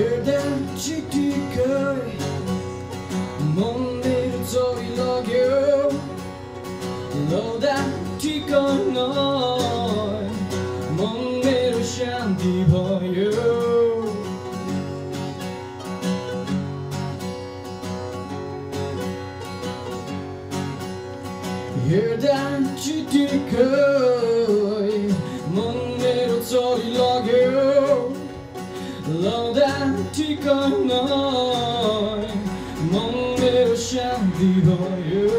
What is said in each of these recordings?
Hörde tycker Måndag så i lager Låda tycker nåj Måndag och kände på ju Hörde tycker Måndag så i lager Låda tycker nåj Måndag och kände på ju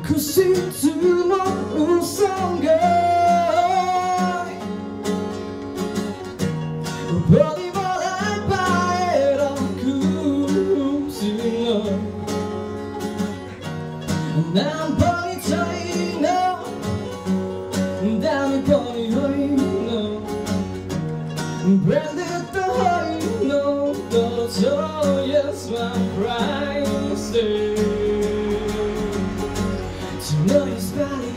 Così tu non sangue Poi volai paera così Nam poi sai no Dami poi hoi no Branded the hoi no So yes my price know his body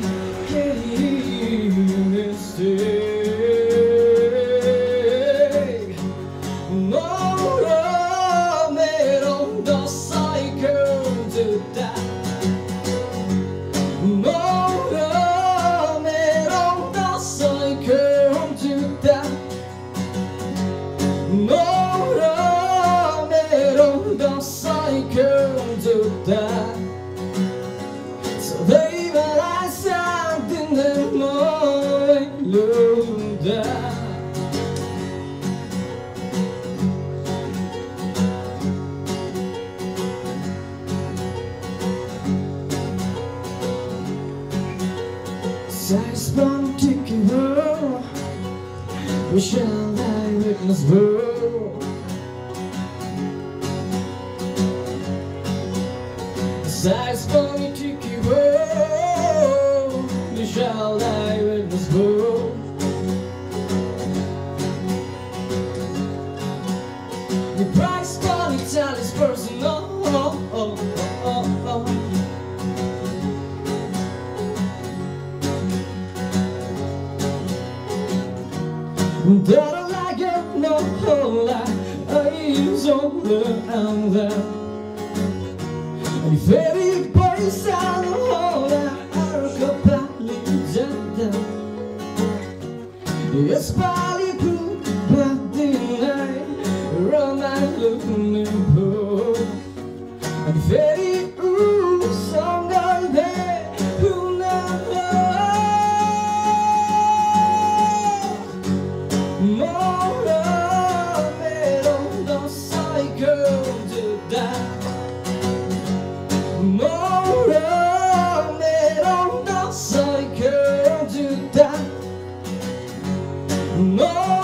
getting mistake. More meron da psycho to die. More meron da psycho to die. More meron da psycho to die. Baby, I said in the morning, Lunda. Size bomb ticket world, we shall die witness world. Size bomb ticket world, we shall die witness world. The price for Italy is personal. Don't like it, no whole lot. Eyes on the outlet. And if every place I hold I'll go back It's probably put but the night Around my looking pool And if every song on there Who never More of it on the cycle to die More of it on the cycle to die More